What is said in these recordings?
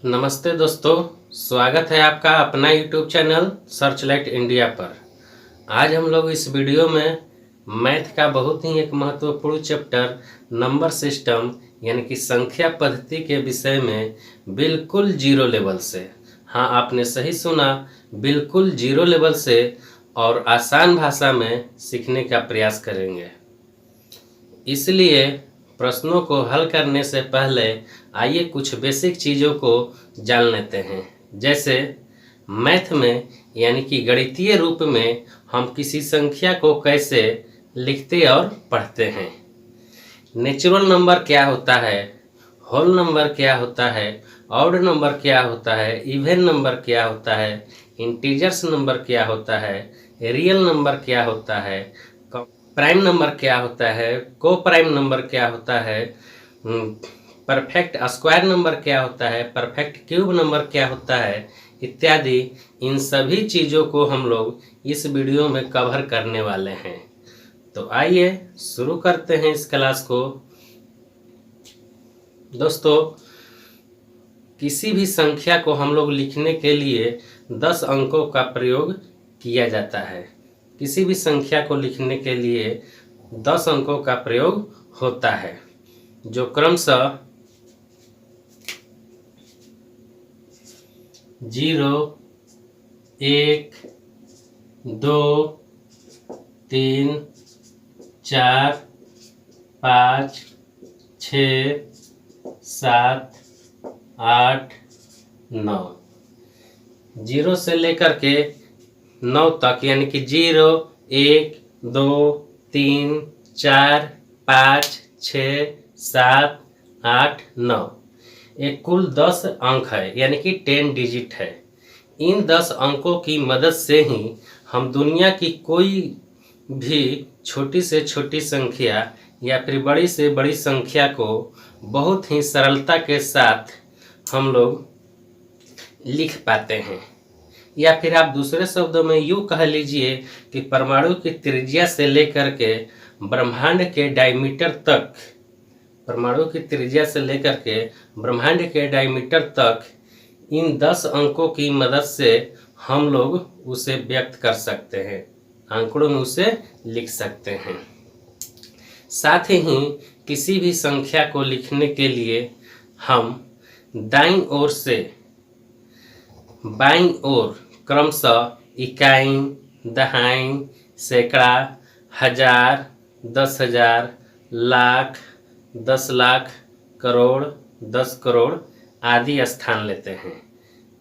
नमस्ते दोस्तों, स्वागत है आपका अपना यूट्यूब चैनल सर्चलाइट इंडिया पर। आज हम लोग इस वीडियो में मैथ का बहुत ही एक महत्वपूर्ण चैप्टर नंबर सिस्टम यानी कि संख्या पद्धति के विषय में बिल्कुल जीरो लेवल से, हाँ आपने सही सुना, बिल्कुल जीरो लेवल से और आसान भाषा में सीखने का प्रयास करेंगे। इसलिए प्रश्नों को हल करने से पहले आइए कुछ बेसिक चीज़ों को जान लेते हैं। जैसे मैथ में यानी कि गणितीय रूप में हम किसी संख्या को कैसे लिखते और पढ़ते हैं। नेचुरल नंबर क्या होता है, होल नंबर क्या होता है, ऑड नंबर क्या होता है, इवन नंबर क्या होता है, इंटीजर्स नंबर क्या होता है, रियल नंबर क्या होता है, प्राइम नंबर क्या होता है, को प्राइम नंबर क्या होता है, परफेक्ट स्क्वायर नंबर क्या होता है, परफेक्ट क्यूब नंबर क्या होता है इत्यादि। इन सभी चीज़ों को हम लोग इस वीडियो में कवर करने वाले हैं। तो आइए शुरू करते हैं इस क्लास को। दोस्तों, किसी भी संख्या को हम लोग लिखने के लिए 10 अंकों का प्रयोग किया जाता है। किसी भी संख्या को लिखने के लिए 10 अंकों का प्रयोग होता है, जो क्रमशः 0, 1, 2, 3, 4, 5, 6, 7, 8, 9, 0 से लेकर के 9 तक, यानी कि 0, 1, 2, 3, 4, 5, 6, 7, 8, 9 एक कुल 10 अंक है, यानी कि 10 डिजिट है। इन 10 अंकों की मदद से ही हम दुनिया की कोई भी छोटी से छोटी संख्या या फिर बड़ी से बड़ी संख्या को बहुत ही सरलता के साथ हम लोग लिख पाते हैं। या फिर आप दूसरे शब्दों में यूँ कह लीजिए कि परमाणु की त्रिज्या से लेकर के ब्रह्मांड के डायमीटर तक, परमाणु की त्रिज्या से लेकर के ब्रह्मांड के डायमीटर तक इन 10 अंकों की मदद से हम लोग उसे व्यक्त कर सकते हैं, आंकड़ों में उसे लिख सकते हैं। साथ ही किसी भी संख्या को लिखने के लिए हम दाईं ओर से बाईं ओर क्रमशः इकाई, दहाई, सैकड़ा, हजार, 10,000, लाख, 10 लाख, करोड़, 10 करोड़ आदि स्थान लेते हैं।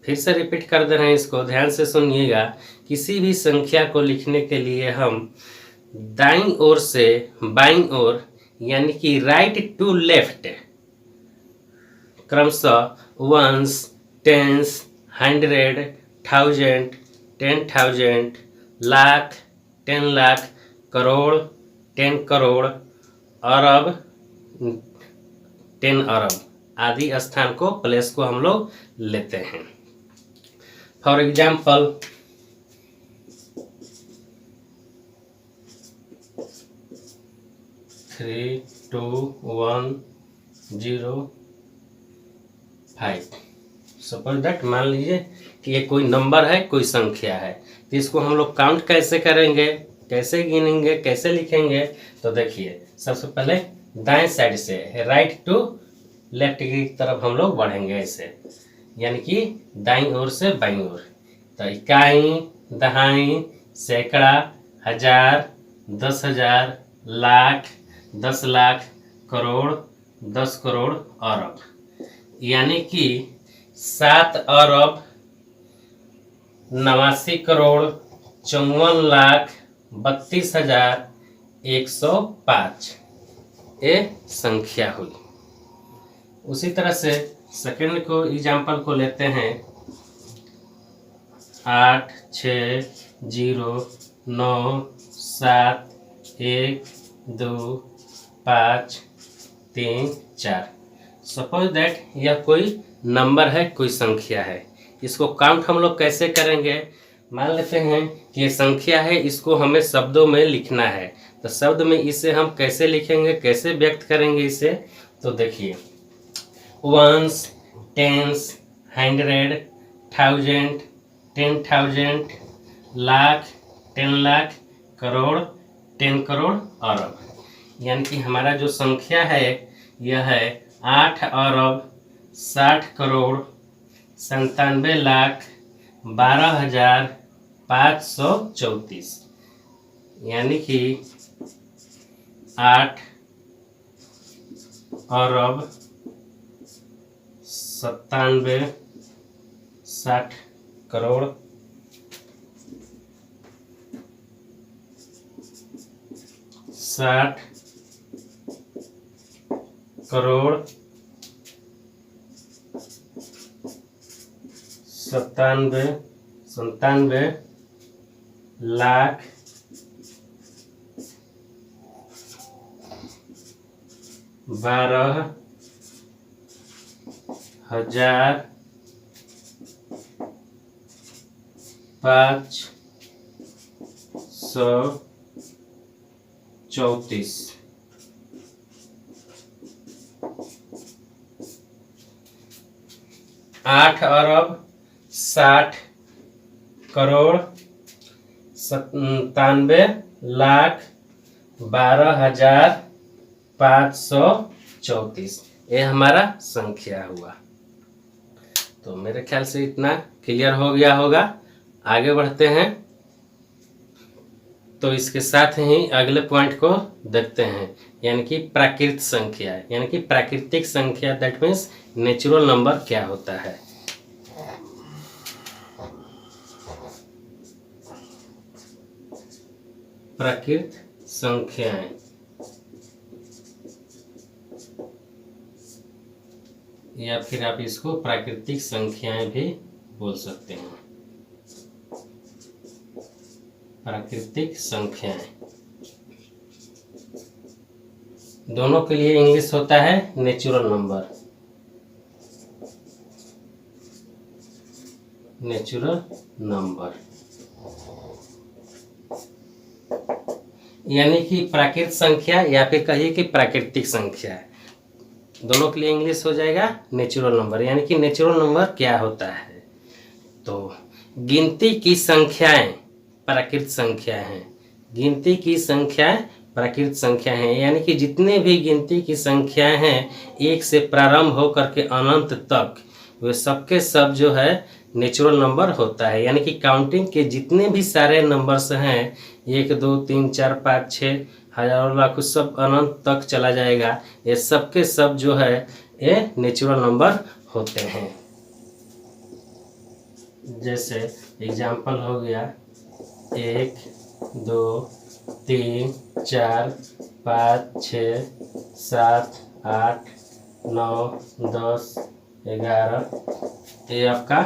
फिर से रिपीट कर दे रहे हैं, इसको ध्यान से सुनिएगा। किसी भी संख्या को लिखने के लिए हम दाईं ओर से बाईं ओर यानी कि राइट टू लेफ्ट क्रमशः वंस, टेंस, 100, 1000, 10,000, लाख, 10 लाख, करोड़, 10 करोड़, अरब, 10 अरब आदि स्थान को, प्लेस को हम लोग लेते हैं। For example, 3, 2, 1, 0, 5। सपोज दैट, मान लीजिए कि ये कोई नंबर है, कोई संख्या है, तो इसको हम लोग काउंट कैसे करेंगे, कैसे गिनेंगे, कैसे लिखेंगे। तो देखिए, सबसे पहले दाएं साइड से राइट टू लेफ्ट की तरफ हम लोग बढ़ेंगे ऐसे, यानी कि दाईं ओर से बाईं ओर। तो इकाई, दहाई, सैकड़ा, हजार, 10,000, लाख, 10 लाख, करोड़, 10 करोड़, अरब, यानी कि 7 अरब 89 करोड़ 54 लाख 32,105 ये संख्या हुई। उसी तरह से सेकंड को एग्जाम्पल को लेते हैं। 8, 6, 0, 9, 7, 1, 2, 5, 3, 4। सपोज दैट यह कोई नंबर है, कोई संख्या है। इसको काउंट हम लोग कैसे करेंगे। मान लेते हैं कि ये संख्या है, इसको हमें शब्दों में लिखना है। तो शब्द में इसे हम कैसे लिखेंगे, कैसे व्यक्त करेंगे इसे। तो देखिए, वंस, टेंस, 100, 1000, 10,000, लाख, 10 लाख, करोड़, 10 करोड़, अरब। यानी कि हमारा जो संख्या है यह है 8 अरब 60 करोड़ 97 लाख 12,534। यानी कि 8 अरब 97 60 करोड़ 60 करोड़ 97 लाख 12,534। 8 अरब 60 करोड़ 97 लाख 12,534 ये हमारा संख्या हुआ। तो मेरे ख्याल से इतना क्लियर हो गया होगा। आगे बढ़ते हैं तो इसके साथ ही अगले पॉइंट को देखते हैं, यानी कि प्राकृत संख्या, यानी कि प्राकृतिक संख्या, दैट मीन्स नेचुरल नंबर क्या होता है। प्राकृत संख्याएं, या फिर आप इसको प्राकृतिक संख्याएं भी बोल सकते हैं। प्राकृतिक संख्याएं दोनों के लिए इंग्लिश होता है नेचुरल नंबर। नेचुरल नंबर यानी कि प्राकृत संख्या, या फिर कहिए कि प्राकृतिक संख्या, दोनों के लिए इंग्लिश हो जाएगा नेचुरल नंबर। यानी कि नेचुरल नंबर क्या होता है, तो गिनती की संख्याएं प्राकृत संख्या हैं। गिनती की संख्याएं प्राकृत संख्या हैं, यानी कि जितने भी गिनती की संख्याएं हैं एक से प्रारंभ होकर के अनंत तक, वे सबके सब जो है नेचुरल नंबर होता है। यानी कि काउंटिंग के जितने भी सारे नंबर्स हैं 1 2 3 4 5 6 हजारों लाखों सब अनंत तक चला जाएगा, ये सबके सब जो है ये नेचुरल नंबर होते हैं। जैसे एग्जाम्पल हो गया 1 2 3 4 5 6 7 8 9 10 11, ये आपका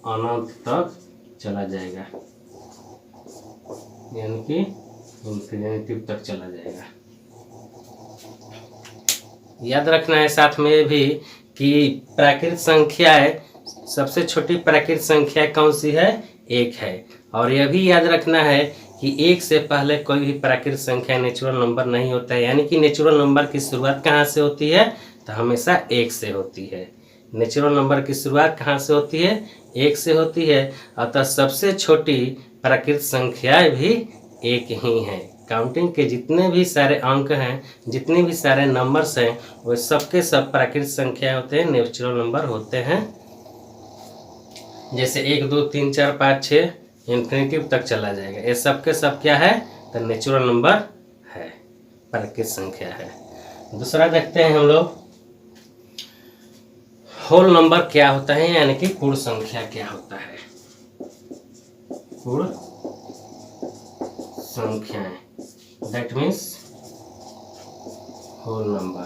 अनंत तक चला जाएगा, यानी कि इन्फिनिटी तक चला जाएगा। याद रखना है साथ में भी कि प्राकृत संख्या है, सबसे छोटी प्राकृत संख्या कौन सी है, 1 है। और यह भी याद रखना है कि 1 से पहले कोई भी प्राकृत संख्या नेचुरल नंबर नहीं होता है। यानी कि नेचुरल नंबर की शुरुआत कहाँ से होती है, तो हमेशा 1 से होती है। नेचुरल नंबर की शुरुआत कहाँ से होती है, 1 से होती है। अतः सबसे छोटी प्राकृत संख्या भी 1 ही है। काउंटिंग के जितने भी सारे अंक हैं, जितने भी सारे नंबर्स हैं, वो सबके सब प्राकृत संख्या होते हैं, नेचुरल नंबर होते हैं। जैसे 1 2 3 4 5 6 इन्फिनिटी तक चला जाएगा, ये सबके सब क्या है, तो नेचुरल नंबर है, प्राकृत संख्या है। दूसरा देखते हैं हम लोग होल नंबर क्या होता है, यानी कि पूर्ण संख्या क्या होता है। पूर्ण संख्याएं, that means whole number.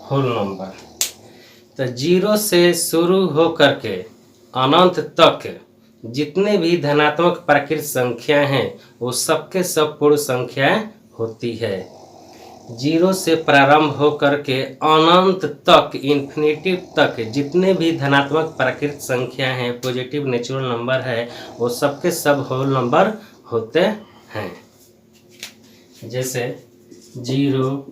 Whole number तो 0 से शुरू हो करके अनंत तक जितने भी धनात्मक प्राकृत संख्या हैं वो सबके सब पूर्ण संख्याएं होती है। 0 से प्रारंभ हो करके अनंत तक, इन्फिनिटी तक जितने भी धनात्मक प्राकृत संख्या हैं, पॉजिटिव नेचुरल नंबर है, वो सबके सब होल नंबर होते हैं। जैसे 0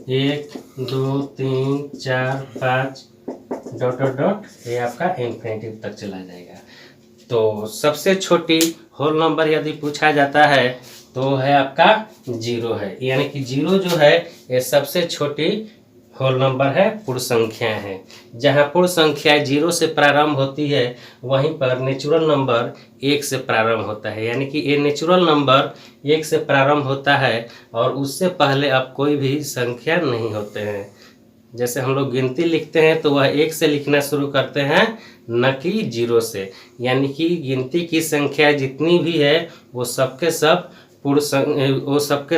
1 2 3 4 5 डॉट डॉट डॉट, ये आपका इन्फिनिटिव तक चला जाएगा। तो सबसे छोटी होल नंबर यदि पूछा जाता है तो है आपका 0 है, यानी कि 0 जो है ये सबसे छोटी होल नंबर है, पूर्ण संख्या है। जहाँ पूर्ण संख्या 0 से प्रारंभ होती है वहीं पर नेचुरल नंबर 1 से प्रारंभ होता है, यानी कि ये नेचुरल नंबर 1 से प्रारंभ होता है और उससे पहले अब कोई भी संख्या नहीं होते हैं। जैसे हम लोग गिनती लिखते हैं तो वह 1 से लिखना शुरू करते हैं, न कि 0 से। यानी कि गिनती की संख्या जितनी भी है वो सबके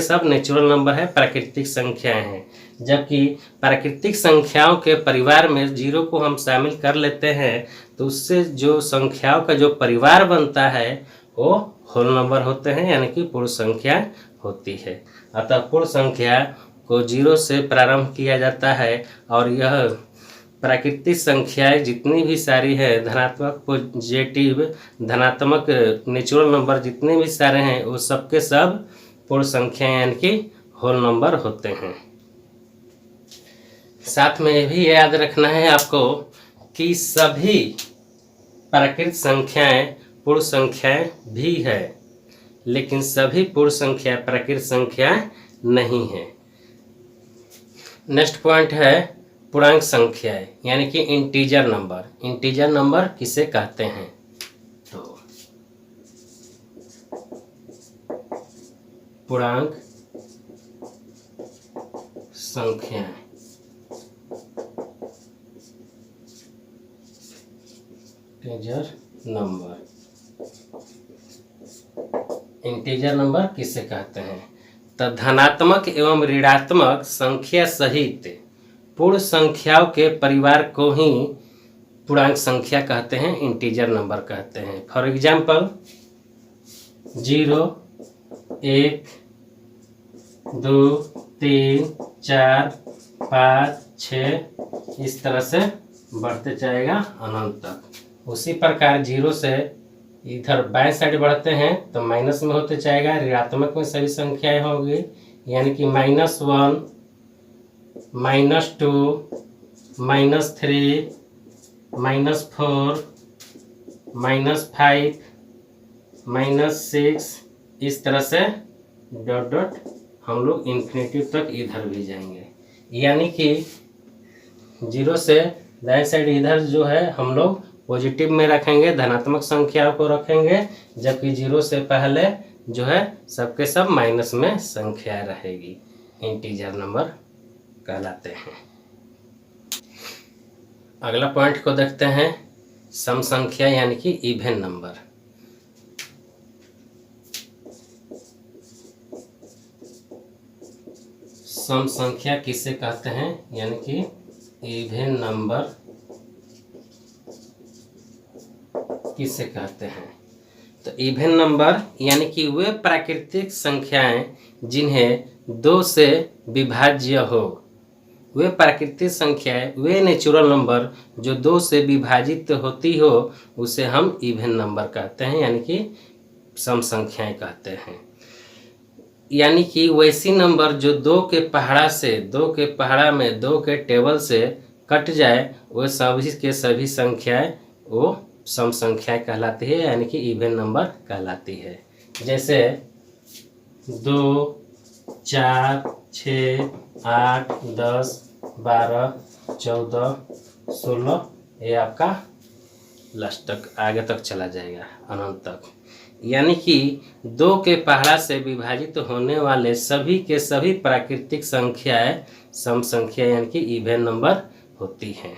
सब नेचुरल नंबर है, प्राकृतिक संख्याएं हैं। जबकि प्राकृतिक संख्याओं के परिवार में 0 को हम शामिल कर लेते हैं तो उससे जो संख्याओं का जो परिवार बनता है वो होल नंबर होते हैं, यानी कि पूर्ण संख्या होती है। अतः पूर्ण संख्या को 0 से प्रारंभ किया जाता है और यह प्राकृतिक संख्याएं जितनी भी सारी है, धनात्मक पॉजिटिव धनात्मक नेचुरल नंबर जितने भी सारे हैं वो सबके सब पूर्ण संख्याएं यानी कि होल नंबर होते हैं। साथ में ये भी याद रखना है आपको कि सभी प्राकृतिक संख्याएं पूर्ण संख्याएं भी है, लेकिन सभी पूर्ण संख्या प्राकृतिक संख्या नहीं है। नेक्स्ट पॉइंट है पूर्णांक संख्याएं यानी कि इंटीजर नंबर। इंटीजर नंबर किसे कहते हैं? तो पूर्णांक संख्याएं इंटीजर नंबर। इंटीजर नंबर किसे कहते हैं? तो धनात्मक एवं ऋणात्मक संख्या सहित पूर्ण संख्याओं के परिवार को ही पूर्णांक संख्या कहते हैं, इंटीजर नंबर कहते हैं। फॉर एग्जाम्पल 0 1 2 3 4 5 6 इस तरह से बढ़ते जाएगा अनंत तक। उसी प्रकार 0 से इधर बाएं साइड बढ़ते हैं तो माइनस में होते जाएगा, ऋणात्मक में सभी संख्याएं होंगी, यानी कि -1 -2 -3 -4 -5 -6 इस तरह से डॉट डॉट हम लोग इन्फिनिटिव तक इधर भी जाएंगे। यानी कि 0 से दाएं साइड इधर जो है हम लोग पॉजिटिव में रखेंगे, धनात्मक संख्याओं को रखेंगे, जबकि 0 से पहले जो है सबके सब माइनस में संख्या रहेगी, इंटीजर नंबर कहलाते हैं। अगला पॉइंट को देखते हैं, सम संख्या यानी कि इवन नंबर। सम संख्या किसे कहते हैं यानी कि इवन नंबर किसे कहते हैं? तो इवन नंबर यानी कि वे प्राकृतिक संख्याएं जिन्हें 2 से विभाज्य हो। वे प्राकृतिक संख्याएं, वे नेचुरल नंबर जो 2 से विभाजित होती हो उसे हम इवन नंबर कहते हैं, यानी कि सम संख्याएं कहते हैं। यानी कि वैसी नंबर जो 2 के पहाड़ा से, 2 के पहाड़ा में 2 के टेबल से कट जाए, वो सभी के सभी संख्याएं वो सम संख्याएं कहलाती है, यानी कि इवन नंबर कहलाती है। जैसे 2 4 6 8 10 12 14 16 ये आपका लास्ट तक आगे तक चला जाएगा अनंत तक। यानी कि 2 के पहाड़ा से विभाजित होने वाले सभी के सभी प्राकृतिक संख्याएं सम संख्या यानी कि इवन नंबर होती हैं।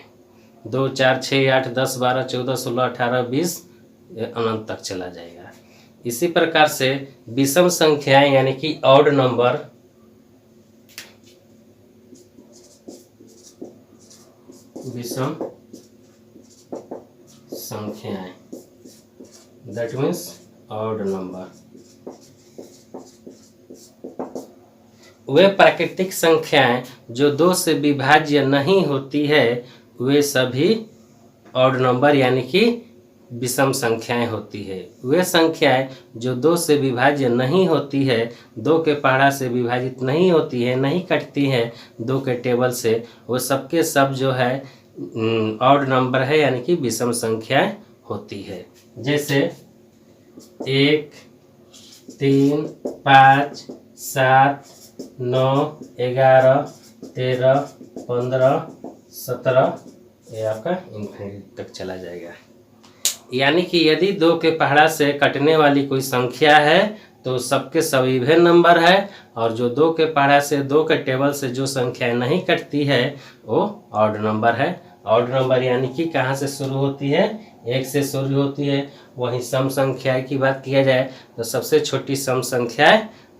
2 4 6 8 10 12 14 16 18 20 अनंत तक चला जाएगा। इसी प्रकार से विषम संख्याएं यानी कि ऑड नंबर, विषम संख्याएं दैट मीन्स ऑड नंबर, वे प्राकृतिक संख्याएं जो 2 से विभाज्य नहीं होती है वे सभी ऑड नंबर यानी कि विषम संख्याएं होती है। वे संख्याएं जो 2 से विभाज्य नहीं होती है, 2 के पहाड़ा से विभाजित नहीं होती है, नहीं कटती है 2 के टेबल से, वो सबके सब जो है ऑड नंबर है, यानी कि विषम संख्याएं होती है। जैसे 1, 3, 5, 7, 9, 11, 13, 15, 17, ये आपका इन्फिनिटी तक चला जाएगा। यानी कि यदि 2 के पहाड़ा से कटने वाली कोई संख्या है तो सबके सब इवन नंबर है, और जो 2 के पहाड़ा से 2 के टेबल से जो संख्या नहीं कटती है वो ऑड नंबर है। ऑड नंबर यानी कि कहाँ से शुरू होती है? 1 से शुरू होती है। वहीं सम संख्या की बात किया जाए तो सबसे छोटी सम संख्या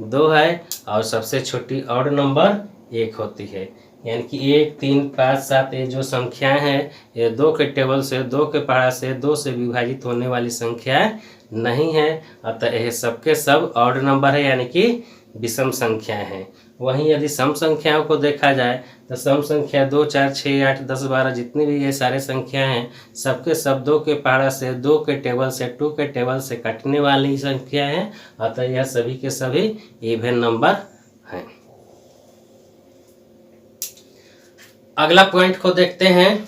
2 है और सबसे छोटी ऑड नंबर 1 होती है। यानी कि 1, 3, 5, 7 ये जो संख्याएं हैं ये 2 के टेबल से 2 के पहाड़ा से 2 से विभाजित होने वाली संख्याएं नहीं है, अतः यह सबके सब ऑड नंबर है, यानी कि विषम संख्याएं हैं। वहीं यदि सम संख्याओं को देखा जाए तो सम संख्या 2, 4, 6, 8, 10, 12 जितनी भी ये सारे संख्याएं हैं सबके सब 2 के पहाड़ा से 2 के टेबल से 2 के टेबल से कटने वाली संख्या हैं, अतः यह सभी के सभी इवन नंबर हैं। अगला पॉइंट को देखते हैं,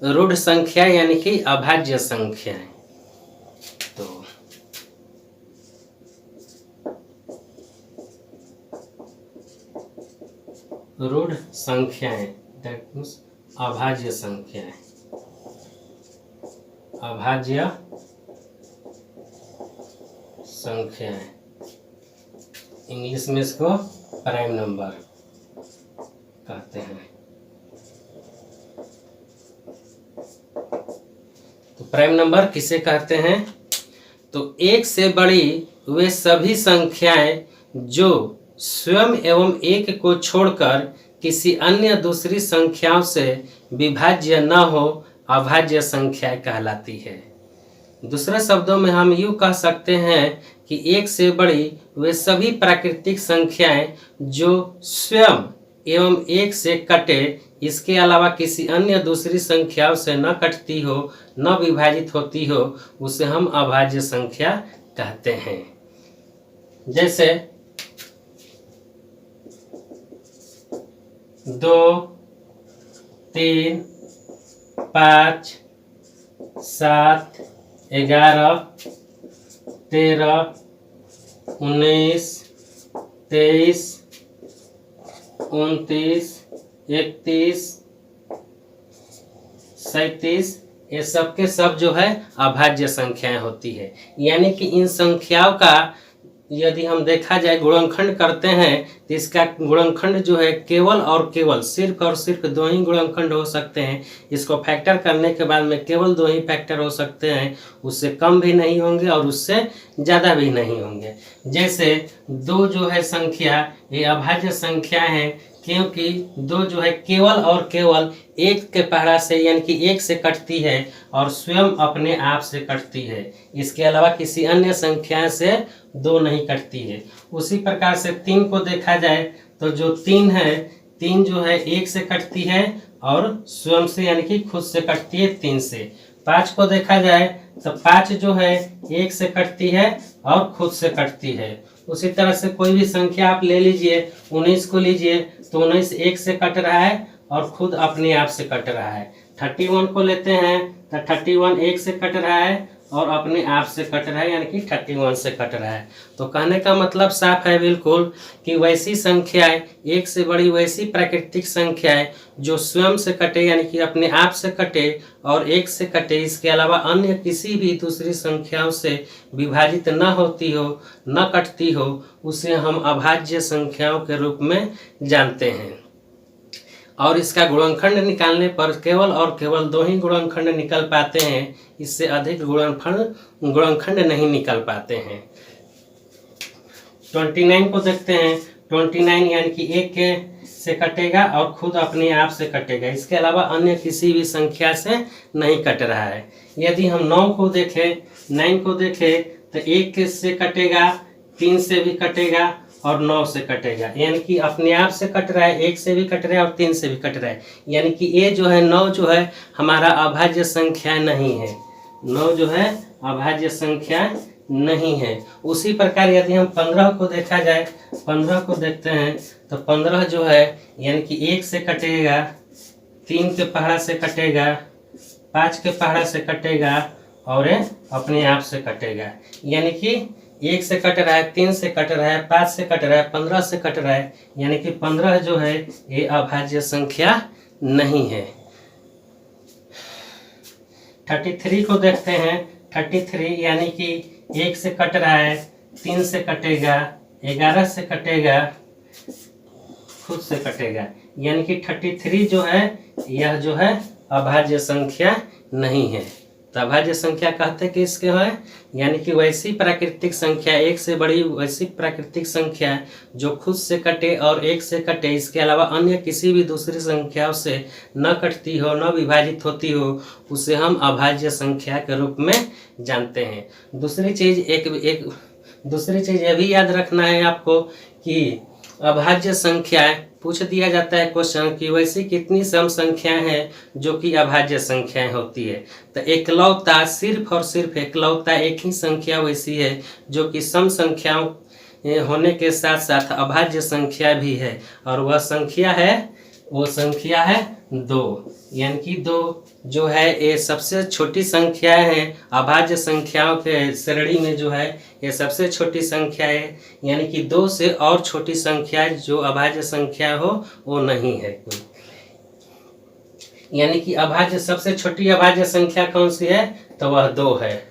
रूढ़ संख्या यानी कि अभाज्य संख्याएं। तो रूढ़ संख्याएं दैट मीन्स अभाज्य संख्याएं, अभाज्य संख्याएं, इंग्लिश में इसको प्राइम नंबर कहते हैं। तो प्राइम नंबर किसे कहते हैं? तो 1 से बड़ी वे सभी संख्याएं जो स्वयं एवं 1 को छोड़कर किसी अन्य दूसरी संख्याओं से विभाज्य न हो अभाज्य संख्या कहलाती है। दूसरे शब्दों में हम यूँ कह सकते हैं कि 1 से बड़ी वे सभी प्राकृतिक संख्याएं जो स्वयं एवं 1 से कटे, इसके अलावा किसी अन्य दूसरी संख्याओं से न कटती हो, न विभाजित होती हो, उसे हम अभाज्य संख्या कहते हैं। जैसे 2, 3, 5, 7, 11, 13, 19, 23, 29, 31, 37, ये सब के सब जो है अभाज्य संख्याएं होती है। यानी कि इन संख्याओं का यदि हम देखा जाए गुणनखंड करते हैं तो इसका गुणनखंड जो है केवल और केवल सिर्फ और सिर्फ 2 ही गुणनखंड हो सकते हैं। इसको फैक्टर करने के बाद में केवल 2 ही फैक्टर हो सकते हैं, उससे कम भी नहीं होंगे और उससे ज़्यादा भी नहीं होंगे। जैसे 2 जो है संख्या ये अभाज्य संख्या है, क्योंकि 2 जो है केवल और केवल 1 के पहाड़ा से यानी कि 1 से कटती है और स्वयं अपने आप से कटती है, इसके अलावा किसी अन्य संख्या से 2 नहीं कटती है। उसी प्रकार से 3 को देखा जाए तो जो 3 है, 3 जो है 1 से कटती है और स्वयं से यानी कि खुद से कटती है 3 से। 5 को देखा जाए तो 5 जो है 1 से कटती है और खुद से कटती है। उसी तरह से कोई भी संख्या आप ले लीजिए, 19 को लीजिए तो 19 1 से कट रहा है और खुद अपने आप से कट रहा है। 31 को लेते हैं तो 31 1 से कट रहा है और अपने आप से कट रहा है, यानी कि 31 से कट रहा है। तो कहने का मतलब साफ है बिल्कुल कि वैसी संख्याएं 1 से बड़ी वैसी प्राकृतिक संख्याएं जो स्वयं से कटे यानी कि अपने आप से कटे और 1 से कटे, इसके अलावा अन्य किसी भी दूसरी संख्याओं से विभाजित न होती हो, न कटती हो, उसे हम अभाज्य संख्याओं के रूप में जानते हैं। और इसका गुणनखंड निकालने पर केवल और केवल 2 ही गुणनखंड निकल पाते हैं, इससे अधिक गुणनखंड नहीं निकल पाते हैं। 29 को देखते हैं, 29 यानी कि 1 के से कटेगा और खुद अपने आप से कटेगा, इसके अलावा अन्य किसी भी संख्या से नहीं कट रहा है। यदि हम 9 को देखें, 9 को देखें तो 1 से कटेगा, 3 से भी कटेगा और 9 से कटेगा, यानी कि अपने आप से कट रहा है, 1 से भी कट रहा है और 3 से भी कट रहा है। यानी कि ये जो है 9 जो है हमारा अभाज्य संख्या नहीं है। 9 जो है अभाज्य संख्या नहीं है। उसी प्रकार यदि हम 15 को देखा जाए, 15 को देखते हैं तो 15 जो है यानी कि 1 से कटेगा, 3 के पहाड़ा से कटेगा, 5 के पहाड़ा से कटेगा और अपने आप से कटेगा। यानी कि 1 से कट रहा है, 3 से कट रहा है, 5 से कट रहा है, 15 से कट रहा है, यानी कि 15 जो है ये अभाज्य संख्या नहीं है। 33 को देखते हैं। 33 यानी कि 1 से कट रहा है, 3 से कटेगा, 11 से कटेगा, खुद से कटेगा, यानी कि 33 जो है यह जो है अभाज्य संख्या नहीं है। तो अभाज्य संख्या कहते कि इसके है यानी कि वैसी प्राकृतिक संख्या, एक से बड़ी वैसी प्राकृतिक संख्या जो खुद से कटे और 1 से कटे, इसके अलावा अन्य किसी भी दूसरी संख्याओं से न कटती हो, न विभाजित होती हो, उसे हम अभाज्य संख्या के रूप में जानते हैं। दूसरी चीज यह भी याद रखना है आपको कि अभाज्य संख्याएं पूछ दिया जाता है क्वेश्चन कि वैसी कितनी सम संख्याएं हैं जो कि अभाज्य संख्याएं होती है। तो एकलौता, सिर्फ और सिर्फ एकलौता एक ही संख्या वैसी है जो कि सम संख्याओं होने के साथ साथ अभाज्य संख्या भी है, और वह संख्या है 2। यानी कि 2 जो है ये सबसे छोटी संख्या है अभाज्य संख्याओं के श्रेणी में, जो है ये सबसे छोटी संख्या है। यानी कि 2 से और छोटी संख्या जो अभाज्य संख्या हो वो नहीं है कोई। यानी कि सबसे छोटी अभाज्य संख्या कौन सी है, तो वह 2 है।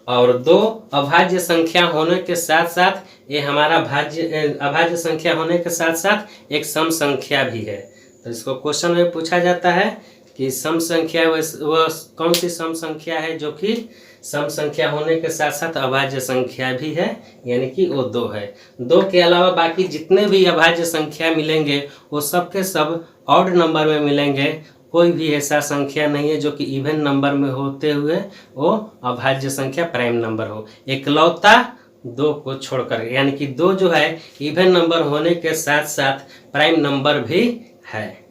और 2 अभाज्य संख्या होने के साथ साथ ये हमारा अभाज्य संख्या होने के साथ साथ एक सम संख्या भी है। तो इसको क्वेश्चन में पूछा जाता है कि सम संख्या वह कौन सी सम संख्या है जो कि सम संख्या होने के साथ साथ अभाज्य संख्या भी है, यानी कि वो 2 है। 2 के अलावा बाकी जितने भी अभाज्य संख्या मिलेंगे वो सब के सब ऑड नंबर में मिलेंगे। कोई भी ऐसा संख्या नहीं है जो कि इवन नंबर में होते हुए वो अभाज्य संख्या प्राइम नंबर हो, एकलौता 2 को छोड़कर। यानी कि 2 जो है इवन नंबर होने के साथ साथ प्राइम नंबर भी है।